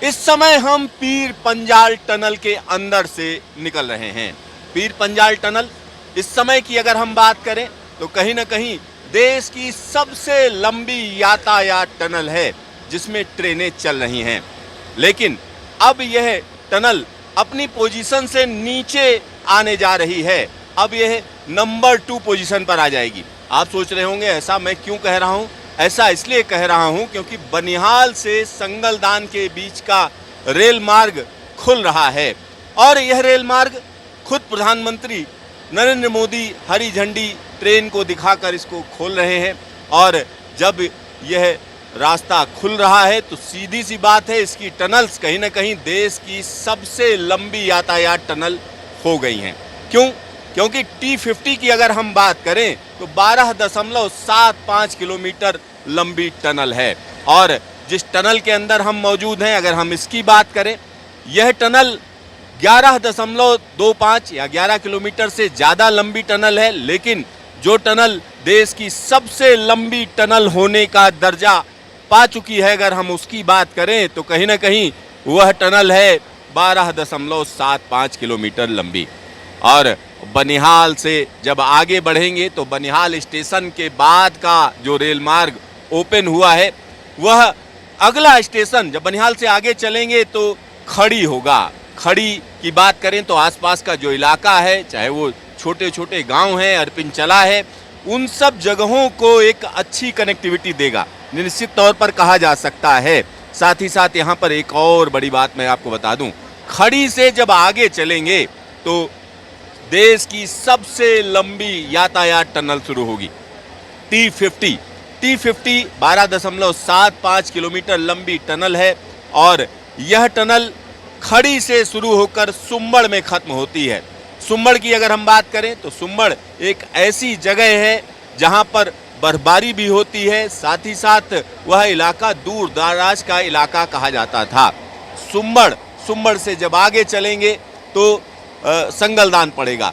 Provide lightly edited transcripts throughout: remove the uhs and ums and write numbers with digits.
इस समय हम पीर पंजाल टनल के अंदर से निकल रहे हैं। पीर पंजाल टनल इस समय की अगर हम बात करें तो कहीं ना कहीं देश की सबसे लंबी यातायात टनल है जिसमें ट्रेनें चल रही हैं। लेकिन अब यह टनल अपनी पोजीशन से नीचे आने जा रही है। अब यह नंबर 2 पोजीशन पर आ जाएगी। आप सोच रहे होंगे ऐसा मैं क्यों कह रहा हूं? ऐसा इसलिए कह रहा हूं क्योंकि बनिहाल से संगलदान के बीच का रेल मार्ग खुल रहा है और यह रेल मार्ग खुद प्रधानमंत्री नरेंद्र मोदी हरी झंडी ट्रेन को दिखाकर इसको खोल रहे हैं। और जब यह रास्ता खुल रहा है तो सीधी सी बात है, इसकी टनल्स कहीं ना कहीं देश की सबसे लंबी यातायात टनल हो गई हैं। क्यों? क्योंकि T50 की अगर हम बात करें तो 12.75 किलोमीटर लंबी टनल है और जिस टनल के अंदर हम मौजूद हैं, अगर हम इसकी बात करें, यह टनल 11.25 या 11 किलोमीटर से ज़्यादा लंबी टनल है। लेकिन जो टनल देश की सबसे लंबी टनल होने का दर्जा पा चुकी है, अगर हम उसकी बात करें तो कहीं ना कहीं वह टनल है 12.75 किलोमीटर लंबी। और बनिहाल से जब आगे बढ़ेंगे तो बनिहाल स्टेशन के बाद का जो रेल मार्ग ओपन हुआ है, वह अगला स्टेशन जब बनिहाल से आगे चलेंगे तो खड़ी होगा। खड़ी की बात करें तो आसपास का जो इलाका है, चाहे वो छोटे छोटे गांव हैं, अरपिनचला है, उन सब जगहों को एक अच्छी कनेक्टिविटी देगा, निश्चित तौर पर कहा जा सकता है। साथ ही साथ यहाँ पर एक और बड़ी बात मैं आपको बता दूं, खड़ी से जब आगे चलेंगे तो देश की सबसे लंबी यातायात टनल शुरू होगी, T50। T50 12.75 किलोमीटर लंबी टनल है और यह टनल खड़ी से शुरू होकर सुंबड़ में खत्म होती है। सुंबड़ की अगर हम बात करें तो सुंबड़ एक ऐसी जगह है जहां पर बर्फबारी भी होती है, साथ ही साथ वह इलाका दूर दराज का इलाका कहा जाता था। सुंबड़ से जब आगे चलेंगे तो संगलदान पड़ेगा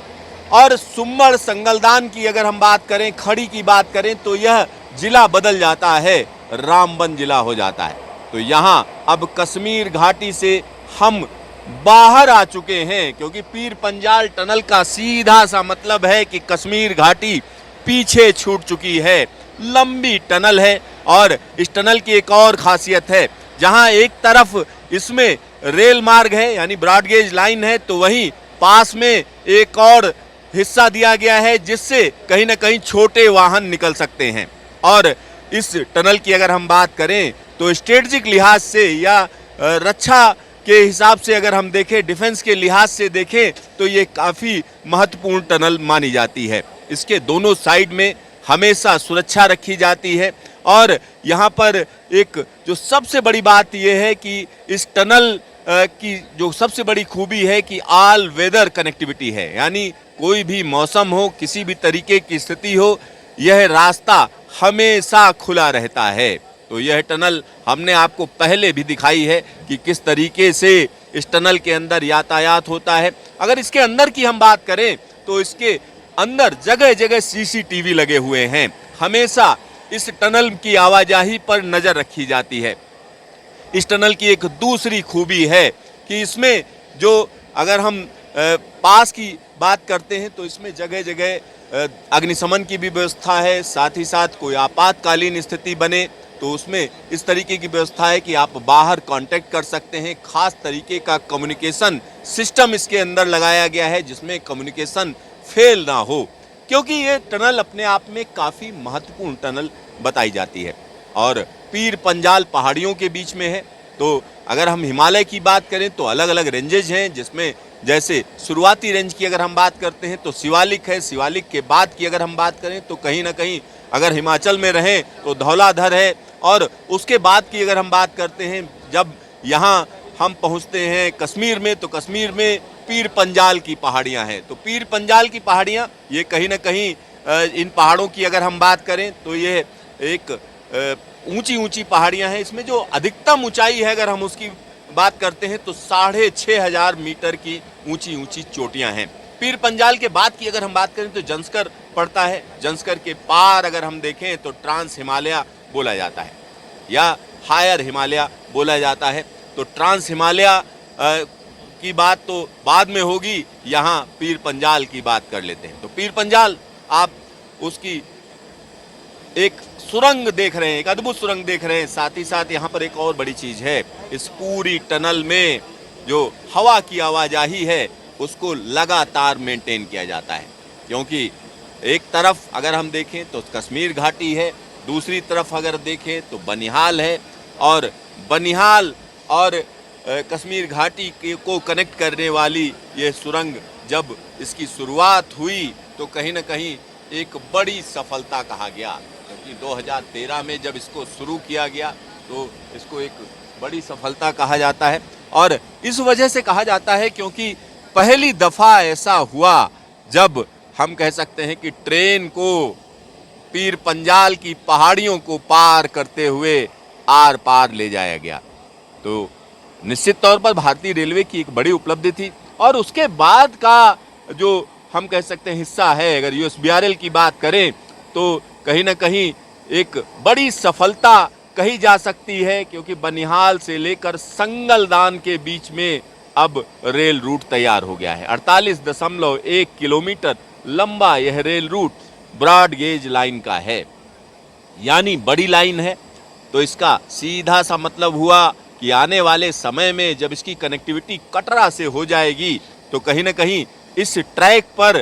और सुंबड़ संगलदान की अगर हम बात करें, खड़ी की बात करें तो यह जिला बदल जाता है, रामबन जिला हो जाता है। तो यहाँ अब कश्मीर घाटी से हम बाहर आ चुके हैं, क्योंकि पीर पंजाल टनल का सीधा सा मतलब है कि कश्मीर घाटी पीछे छूट चुकी है। लंबी टनल है और इस टनल की एक और खासियत है, जहां एक तरफ इसमें रेल मार्ग है यानी ब्रॉडगेज लाइन है, तो वहीं पास में एक और हिस्सा दिया गया है जिससे कहीं ना कहीं छोटे वाहन निकल सकते हैं। और इस टनल की अगर हम बात करें तो स्ट्रेटेजिक लिहाज से या रक्षा के हिसाब से अगर हम देखें, डिफेंस के लिहाज से देखें तो ये काफ़ी महत्वपूर्ण टनल मानी जाती है। इसके दोनों साइड में हमेशा सुरक्षा रखी जाती है और यहाँ पर एक जो सबसे बड़ी बात यह है कि इस टनल की जो सबसे बड़ी खूबी है कि ऑल वेदर कनेक्टिविटी है, यानी कोई भी मौसम हो, किसी भी तरीके की स्थिति हो, यह रास्ता हमेशा खुला रहता है। तो यह टनल हमने आपको पहले भी दिखाई है कि किस तरीके से इस टनल के अंदर यातायात होता है। अगर इसके अंदर की हम बात करें तो इसके अंदर जगह जगह CCTV लगे हुए हैं। हमेशा इस टनल की आवाजाही पर नज़र रखी जाती है। इस टनल की एक दूसरी खूबी है कि इसमें जो अगर हम पास की बात करते हैं तो इसमें जगह जगह अग्निशमन की भी व्यवस्था है। साथ ही साथ कोई आपातकालीन स्थिति बने तो उसमें इस तरीके की व्यवस्था है कि आप बाहर कांटेक्ट कर सकते हैं। खास तरीके का कम्युनिकेशन सिस्टम इसके अंदर लगाया गया है जिसमें कम्युनिकेशन फेल ना हो, क्योंकि ये टनल अपने आप में काफ़ी महत्वपूर्ण टनल बताई जाती है और पीर पंजाल पहाड़ियों के बीच में है। तो अगर हम हिमालय की बात करें तो अलग अलग रेंजेज हैं, जिसमें जैसे शुरुआती रेंज की अगर हम बात करते हैं तो शिवालिक है। शिवालिक के बाद की अगर हम बात करें तो कहीं ना कहीं अगर हिमाचल में रहें तो धौलाधर है और उसके बाद की अगर हम बात करते हैं जब यहाँ हम पहुँचते हैं कश्मीर में तो कश्मीर में पीर पंजाल की पहाड़ियाँ हैं। तो पीर पंजाल की पहाड़ियाँ ये कहीं ना कहीं इन पहाड़ों की अगर हम बात करें तो ये एक ऊंची ऊंची पहाड़ियाँ हैं। इसमें जो अधिकतम ऊंचाई है अगर हम उसकी बात करते हैं तो 6500 मीटर की ऊंची ऊंची चोटियाँ हैं। पीर पंजाल के बाद की अगर हम बात करें तो जंस्कर पड़ता है। जंस्कर के पार अगर हम देखें तो ट्रांस हिमालय बोला जाता है या हायर हिमालय बोला जाता है। तो ट्रांस हिमालय की बात तो बाद में होगी, यहाँ पीर पंजाल की बात कर लेते हैं। तो पीर पंजाल आप उसकी एक सुरंग देख रहे हैं, एक अद्भुत सुरंग देख रहे हैं। साथ ही साथ यहाँ पर एक और बड़ी चीज है, इस पूरी टनल में जो हवा की आवाजाही है उसको लगातार मेंटेन किया जाता है, क्योंकि एक तरफ अगर हम देखें तो कश्मीर घाटी है, दूसरी तरफ अगर देखें तो बनिहाल है, और बनिहाल और कश्मीर घाटी को कनेक्ट करने वाली ये सुरंग जब इसकी शुरुआत हुई तो कहीं ना कहीं एक बड़ी सफलता कहा गया, क्योंकि 2013 में जब इसको शुरू किया गया तो इसको एक बड़ी सफलता कहा जाता है। और इस वजह से कहा जाता है क्योंकि पहली दफा ऐसा हुआ जब हम कह सकते हैं कि ट्रेन को पीर पंजाल की पहाड़ियों को पार करते हुए आर पार ले जाया गया। तो निश्चित तौर पर भारतीय रेलवे की एक बड़ी उपलब्धि थी। और उसके बाद का जो हम कह सकते हैं हिस्सा है, अगर USBRL की बात करें तो कहीं ना कहीं एक बड़ी सफलता कही जा सकती है, क्योंकि बनिहाल से लेकर संगलदान के बीच में अब रेल रूट तैयार हो गया है। 48.1 किलोमीटर लंबा यह rail route broad gauge line का है, यानी बड़ी लाइन है। तो इसका सीधा सा मतलब हुआ कि आने वाले समय में जब इसकी कनेक्टिविटी कटरा से हो जाएगी तो कहीं ना कहीं इस ट्रैक पर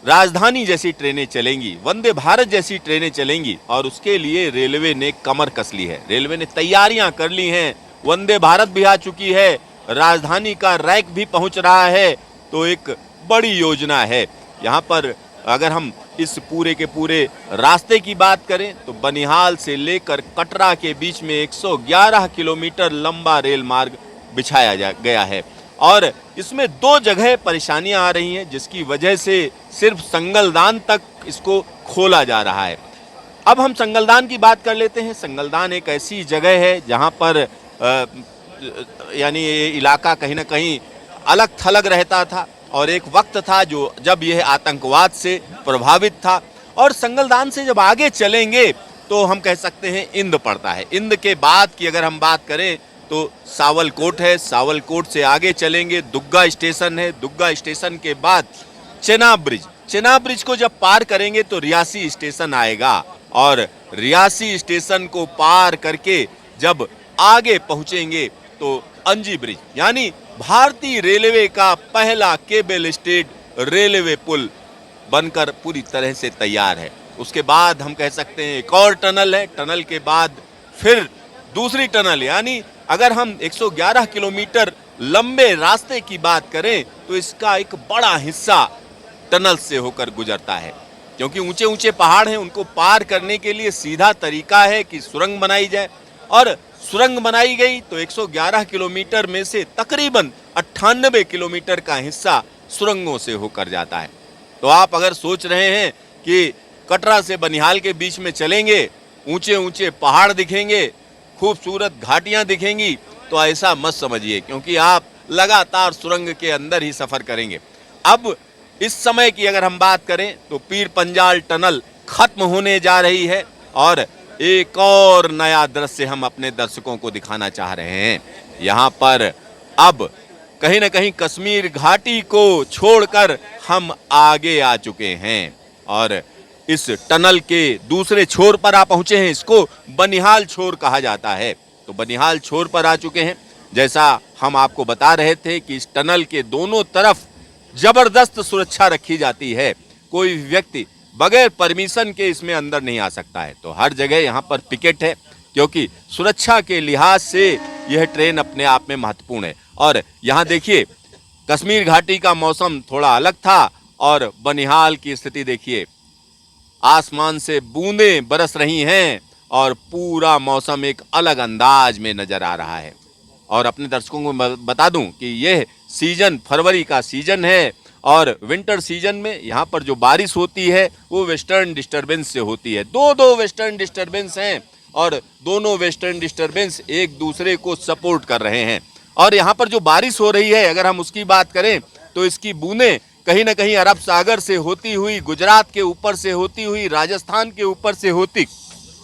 राजधानी जैसी ट्रेनें चलेंगी, वंदे भारत जैसी ट्रेनें चलेंगी, और उसके लिए रेलवे ने कमर कस ली है, रेलवे ने तैयारियां कर ली हैं। वंदे भारत भी आ चुकी है, राजधानी का रैक भी पहुंच रहा है, तो एक बड़ी योजना है। यहाँ पर अगर हम इस पूरे के पूरे रास्ते की बात करें तो बनिहाल से लेकर कटरा के बीच में 111 किलोमीटर लंबा रेल मार्ग बिछाया गया है, और इसमें 2 जगह परेशानियां आ रही हैं, जिसकी वजह से सिर्फ संगलदान तक इसको खोला जा रहा है। अब हम संगलदान की बात कर लेते हैं। संगलदान एक ऐसी जगह है जहां पर यानी ये इलाका कहीं ना कहीं अलग थलग रहता था, और एक वक्त था जो जब यह आतंकवाद से प्रभावित था। और संगलदान से जब आगे चलेंगे तो हम कह सकते हैं इंद पड़ता है। इंद के बाद की अगर हम बात करें तो सावलकोट है, सावलकोट से आगे चलेंगे दुग्गा स्टेशन है, दुग्गा स्टेशन के बाद चेनाब ब्रिज, चेनाब ब्रिज को जब पार करेंगे तो रियासी स्टेशन आएगा, और रियासी स्टेशन को पार करके जब आगे पहुंचेंगे तो अंजी ब्रिज, यानी भारतीय रेलवे का पहला केबल स्टेड रेलवे पुल बनकर पूरी तरह से तैयार है। उसके बाद हम कह सकते हैं एक और टनल है, टनल के बाद फिर दूसरी टनल, यानी अगर हम 111 किलोमीटर लंबे रास्ते की बात करें तो इसका एक बड़ा हिस्सा टनल से होकर गुजरता है, क्योंकि ऊंचे ऊंचे पहाड़ हैं, उनको पार करने के लिए सीधा तरीका है कि सुरंग बनाई जाए, और सुरंग बनाई गई तो 111 किलोमीटर में से तकरीबन 98 किलोमीटर का हिस्सा सुरंगों से होकर जाता है। तो आप अगर सोच रहे हैं कि कटरा से बनिहाल के बीच में चलेंगे, ऊंचे ऊंचे पहाड़ दिखेंगे, खूबसूरत घाटियां दिखेंगी, तो ऐसा मत समझिए, क्योंकि आप लगातार सुरंग के अंदर ही सफर करेंगे। अब इस समय की अगर हम बात करें तो पीर पंजाल टनल खत्म होने जा रही है, और एक और नया दृश्य हम अपने दर्शकों को दिखाना चाह रहे हैं। यहाँ पर अब कहीं ना कहीं कश्मीर घाटी को छोड़कर हम आगे आ चुके हैं, और इस टनल के दूसरे छोर पर आ पहुंचे हैं। इसको बनिहाल छोर कहा जाता है। तो बनिहाल छोर पर आ चुके हैं। जैसा हम आपको बता रहे थे कि इस टनल के दोनों तरफ जबरदस्त सुरक्षा रखी जाती है, कोई भी व्यक्ति बगैर परमिशन के इसमें अंदर नहीं आ सकता है। तो हर जगह यहाँ पर पिकेट है, क्योंकि सुरक्षा के लिहाज से यह ट्रेन अपने आप में महत्वपूर्ण है। और यहाँ देखिए, कश्मीर घाटी का मौसम थोड़ा अलग था, और बनिहाल की स्थिति देखिए, आसमान से बूंदें बरस रही हैं, और पूरा मौसम एक अलग अंदाज में नजर आ रहा है। और अपने दर्शकों को बता दूं कि यह सीजन फरवरी का सीजन है, और विंटर सीजन में यहाँ पर जो बारिश होती है वो वेस्टर्न डिस्टरबेंस से होती है। दो वेस्टर्न डिस्टरबेंस हैं, और दोनों वेस्टर्न डिस्टरबेंस एक दूसरे को सपोर्ट कर रहे हैं। और यहाँ पर जो बारिश हो रही है, अगर हम उसकी बात करें तो इसकी बूंदें कहीं ना कहीं अरब सागर से होती हुई, गुजरात के ऊपर से होती हुई, राजस्थान के ऊपर से होती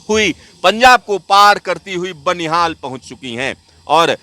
हुई पंजाब को पार करती हुई बनिहाल पहुंच चुकी हैं। और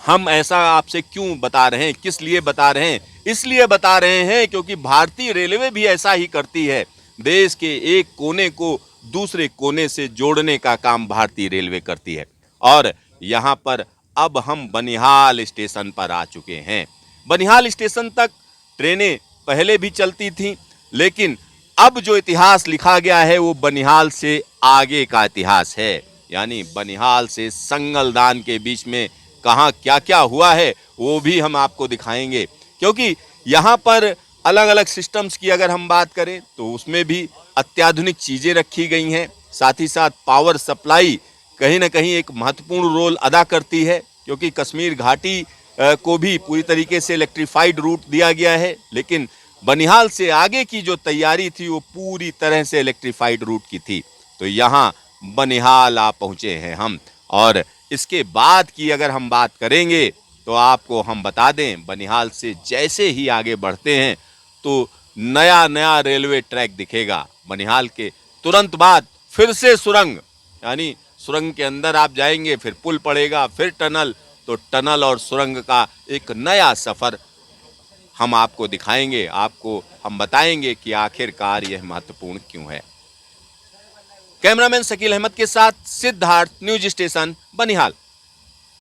हम ऐसा आपसे क्यों बता रहे हैं, किस लिए बता रहे हैं? इसलिए बता रहे हैं क्योंकि भारतीय रेलवे भी ऐसा ही करती है। देश के एक कोने को दूसरे कोने से जोड़ने का काम भारतीय रेलवे करती है। और यहाँ पर अब हम बनिहाल स्टेशन पर आ चुके हैं। बनिहाल स्टेशन तक ट्रेनें पहले भी चलती थीं, लेकिन अब जो इतिहास लिखा गया है वो बनिहाल से आगे का इतिहास है। यानी बनिहाल से संगलदान के बीच में कहाँ क्या क्या हुआ है वो भी हम आपको दिखाएंगे, क्योंकि यहाँ पर अलग अलग सिस्टम्स की अगर हम बात करें तो उसमें भी अत्याधुनिक चीज़ें रखी गई हैं। साथ ही साथ पावर सप्लाई कहीं ना कहीं एक महत्वपूर्ण रोल अदा करती है, क्योंकि कश्मीर घाटी को भी पूरी तरीके से इलेक्ट्रीफाइड रूट दिया गया है, लेकिन बनिहाल से आगे की जो तैयारी थी वो पूरी तरह से इलेक्ट्रीफाइड रूट की थी। तो यहाँ बनिहाल आ पहुँचे हैं हम। और इसके बाद की अगर हम बात करेंगे तो आपको हम बता दें, बनिहाल से जैसे ही आगे बढ़ते हैं तो नया नया रेलवे ट्रैक दिखेगा। बनिहाल के तुरंत बाद फिर से सुरंग, यानी सुरंग के अंदर आप जाएंगे, फिर पुल पड़ेगा, फिर टनल, तो टनल और सुरंग का एक नया सफ़र हम आपको दिखाएंगे, आपको हम बताएंगे कि आखिरकार यह महत्वपूर्ण क्यों है। कैमरामैन शकील अहमद के साथ सिद्धार्थ, न्यूज स्टेशन बनिहाल।